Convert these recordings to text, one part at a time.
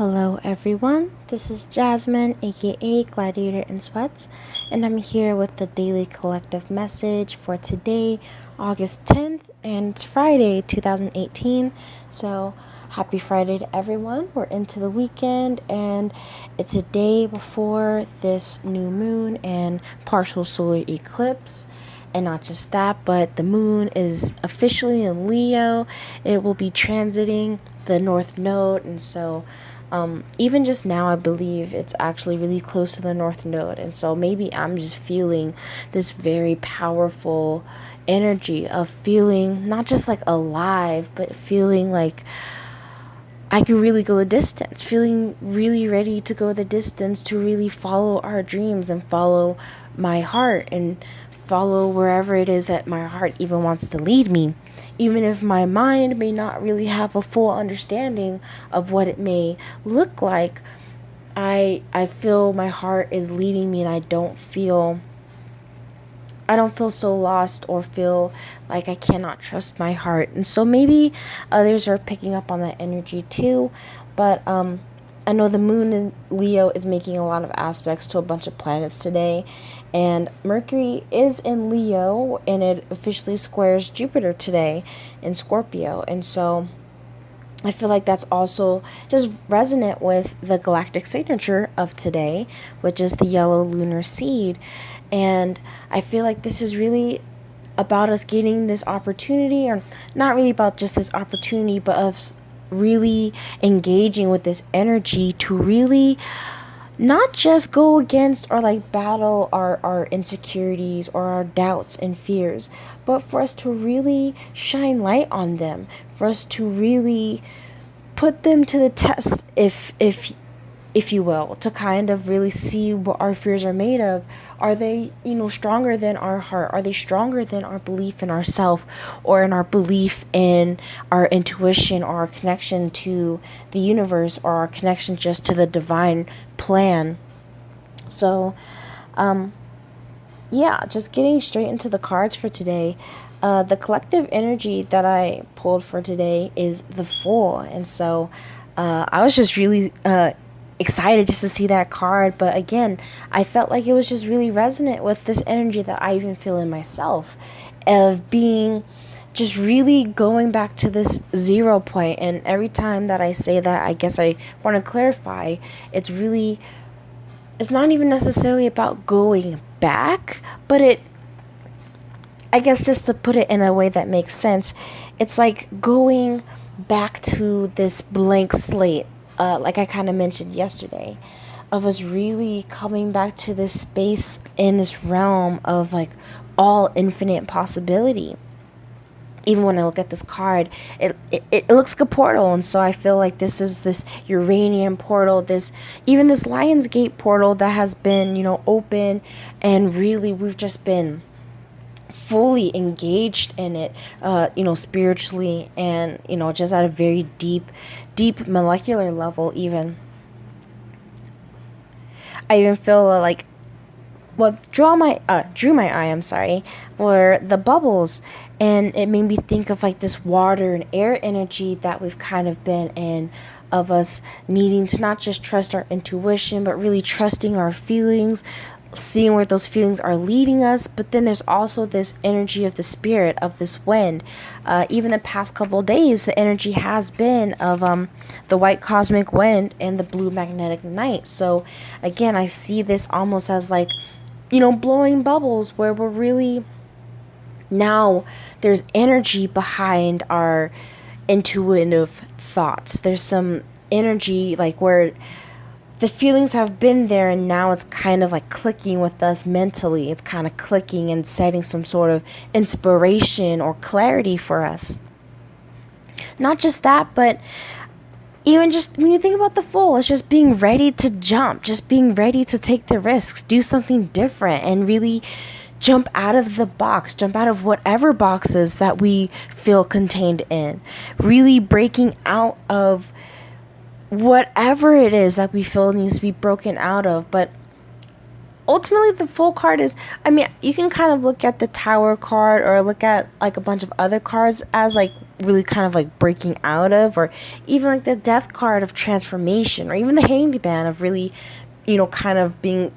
Hello everyone, this is Jasmine aka Gladiatorinsweats, and I'm here with the daily collective message for today, August 10th, and it's Friday 2018. So happy Friday to everyone. We're into the weekend and it's a day before this new moon and partial solar eclipse. And not just that, but the moon is officially in Leo. It will be transiting the North Node, and so even just now, I believe it's actually really close to the North Node. And so maybe I'm just feeling this very powerful energy of feeling not just like alive, but feeling like I can really go the distance, feeling really ready to go the distance to really follow our dreams and follow my heart and follow wherever it is that my heart even wants to lead me. Even if my mind may not really have a full understanding of what it may look like, I feel my heart is leading me, and I don't feel so lost or feel like I cannot trust my heart. And so maybe others are picking up on that energy too. But I know the moon in Leo is making a lot of aspects to a bunch of planets today. And Mercury is in Leo, and it officially squares Jupiter today in Scorpio. And so I feel like that's also just resonant with the galactic signature of today, which is the yellow lunar seed. And I feel like this is really about us getting this opportunity, or not really about just this opportunity, but of really engaging with this energy to really not just go against or like battle our insecurities or our doubts and fears, but for us to really shine light on them, for us to really put them to the test, if you will, to kind of really see what our fears are made of. Are they, stronger than our heart? Are they stronger than our belief in ourself, or in our belief in our intuition, or our connection to the universe, or our connection just to the divine plan? So, just getting straight into the cards for today. The collective energy that I pulled for today is the Fool. And so I was just really excited just to see that card. But again, I felt like it was just really resonant with this energy that I even feel in myself, of being just really going back to this 0 point. And every time that I say that, I guess I want to clarify, it's not even necessarily about going back, but I guess just to put it in a way that makes sense, it's like going back to this blank slate, like I kind of mentioned yesterday, of us really coming back to this space in this realm of like all infinite possibility. Even when I look at this card, it looks like a portal. And so I feel like this is this Uranian portal, this Lionsgate portal that has been, open, and really we've just been fully engaged in it, spiritually, and, just at a very deep molecular level. Even I even feel like what drew my eye, were the bubbles. And it made me think of like this water and air energy that we've kind of been in, of us needing to not just trust our intuition, but really trusting our feelings, seeing where those feelings are leading us. But then there's also this energy of the spirit, of this wind. Even the past couple days, the energy has been of the white cosmic wind and the blue magnetic night. So again, I see this almost as like, blowing bubbles, where we're really, now there's energy behind our intuitive thoughts. There's some energy like where the feelings have been there, and now it's kind of like clicking with us mentally. It's kind of clicking and setting some sort of inspiration or clarity for us. Not just that, but even just when you think about the Fool, it's just being ready to jump, just being ready to take the risks, do something different, and really jump out of the box, jump out of whatever boxes that we feel contained in. Really breaking out of whatever it is that we feel needs to be broken out of. But ultimately, the Fool card is, you can kind of look at the Tower card, or look at like a bunch of other cards as like really kind of like breaking out of, or even like the death card of transformation, or even the hangman of really, kind of being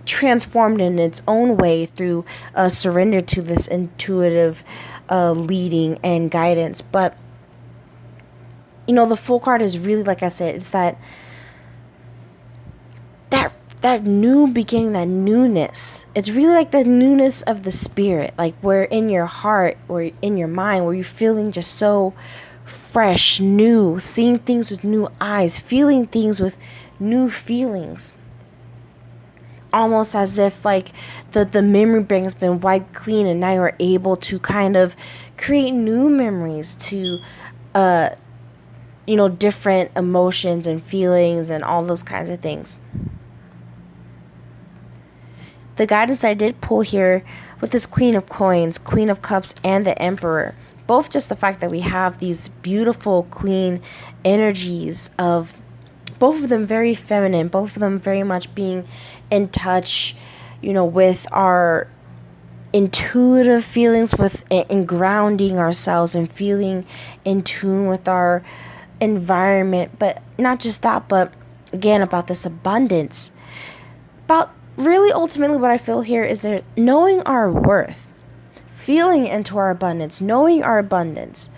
transformed in its own way through surrender to this intuitive leading and guidance. But the Fool card is really, like I said, it's that new beginning, that newness. It's really like the newness of the spirit, like where in your heart or in your mind, where you're feeling just so fresh, new, seeing things with new eyes, feeling things with new feelings. Almost as if like the memory bank has been wiped clean, and now you're able to kind of create new memories to different emotions and feelings and all those kinds of things. The guidance I did pull here with this Queen of Coins, Queen of Cups, and the Emperor, both just the fact that we have these beautiful queen energies of both of them very feminine, both of them very much being in touch, with our intuitive feelings, and grounding ourselves and feeling in tune with our environment. But not just that, but again, about this abundance, about really ultimately what I feel here is that knowing our worth, feeling into our abundance, knowing our abundance,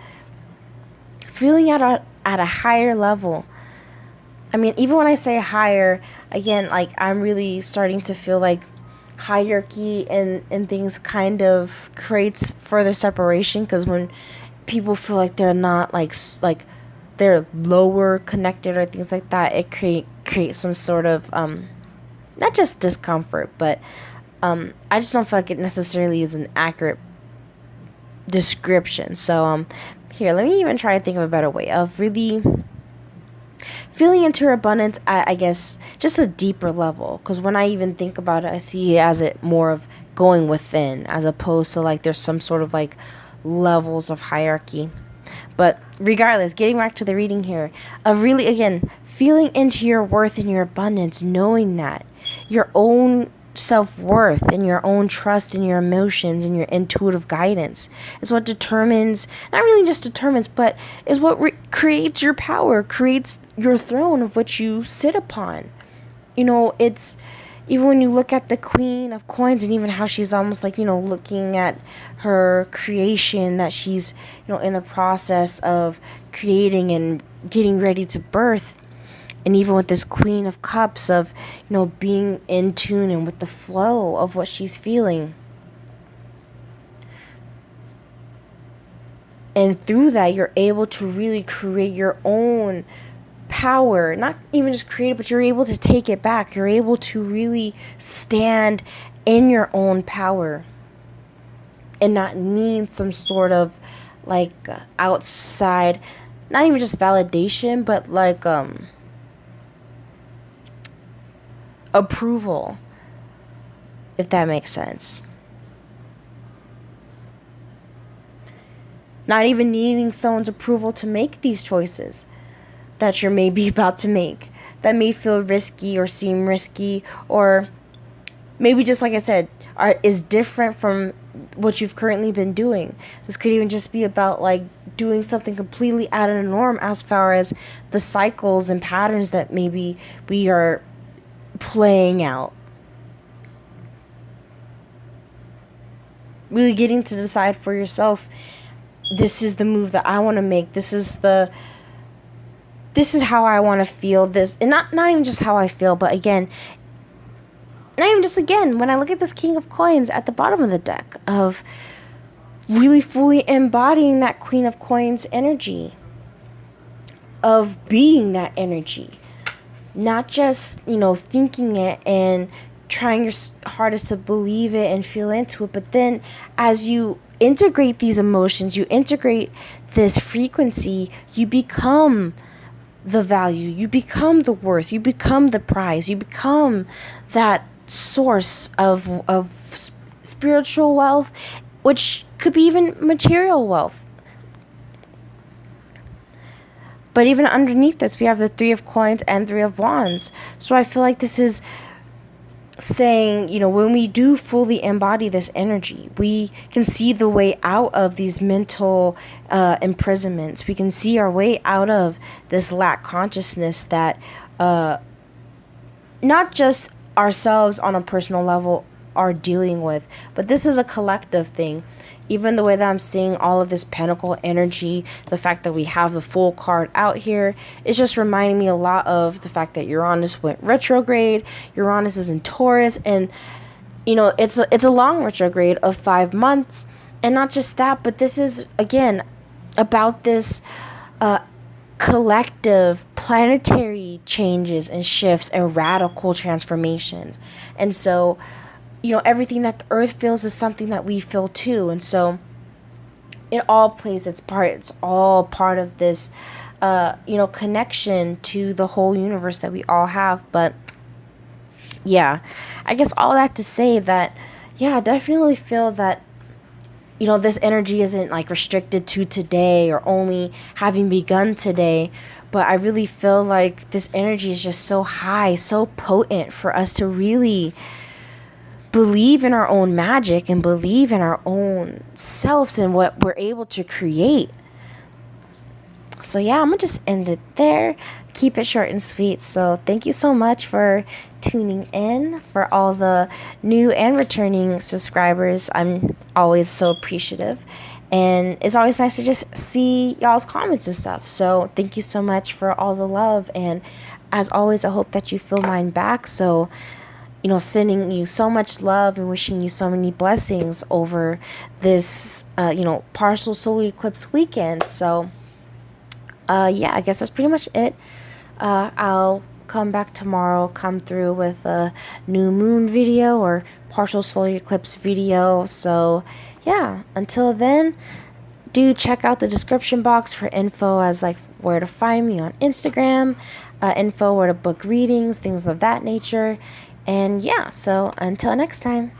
feeling at a higher level. I mean, even when I say higher, again, like I'm really starting to feel like hierarchy and things kind of creates further separation, because when people feel like they're not like they're lower connected or things like that, it creates some sort of not just discomfort, but I just don't feel like it necessarily is an accurate description. So here, let me even try to think of a better way of really feeling into her abundance at, I guess, just a deeper level. Because when I even think about it, I see it as it more of going within, as opposed to like there's some sort of like levels of hierarchy. But regardless, getting back to the reading here, of really, again, feeling into your worth and your abundance, knowing that your own self-worth and your own trust in your emotions and your intuitive guidance is what determines, not really just determines, but is what creates your power, creates your throne of which you sit upon. It's even when you look at the Queen of Coins, and even how she's almost like, looking at her creation that she's, in the process of creating and getting ready to birth. And even with this Queen of Cups of, being in tune and with the flow of what she's feeling. And through that, you're able to really create your own power. Not even just create it, but you're able to take it back. You're able to really stand in your own power and not need some sort of like outside, not even just validation, but like approval, if that makes sense. Not even needing someone's approval to make these choices that you're maybe about to make, that may feel risky or seem risky, or maybe just like I said, is different from what you've currently been doing. This could even just be about like doing something completely out of the norm as far as the cycles and patterns that maybe we are playing out. Really getting to decide for yourself, this is the move that I want to make. This is how I want to feel this. And not even just how I feel, but again, not even just again, when I look at this King of Coins at the bottom of the deck, of really fully embodying that Queen of Coins energy, of being that energy. Not just, thinking it and trying your hardest to believe it and feel into it, but then as you integrate these emotions, you integrate this frequency, you become the value, you become the worth, you become the prize, you become that source of spiritual wealth, which could be even material wealth. But even underneath this, we have the Three of Coins and Three of Wands. So I feel like this is saying, when we do fully embody this energy, we can see the way out of these mental imprisonments. We can see our way out of this lack consciousness that not just ourselves on a personal level are dealing with, but this is a collective thing. Even the way that I'm seeing all of this pentacle energy, the fact that we have the full card out here, is just reminding me a lot of the fact that Uranus went retrograde. Uranus is in Taurus, and it's a long retrograde of 5 months. And not just that, but this is again about this collective planetary changes and shifts and radical transformations. And so everything that the earth feels is something that we feel too. And so it all plays its part. It's all part of this, connection to the whole universe that we all have. But yeah, I guess all that to say that, yeah, I definitely feel that, this energy isn't like restricted to today or only having begun today. But I really feel like this energy is just so high, so potent for us to really believe in our own magic and believe in our own selves and what we're able to create. So yeah, I'm gonna just end it there. Keep it short and sweet. So thank you so much for tuning in. For all the new and returning subscribers, I'm always so appreciative. And it's always nice to just see y'all's comments and stuff. So thank you so much for all the love. And as always, I hope that you feel mine back. So sending you so much love and wishing you so many blessings over this, partial solar eclipse weekend. So, yeah, I guess that's pretty much it. I'll come back tomorrow, come through with a new moon video or partial solar eclipse video. So, yeah, until then, do check out the description box for info as like where to find me on Instagram, info where to book readings, things of that nature. And yeah, so until next time.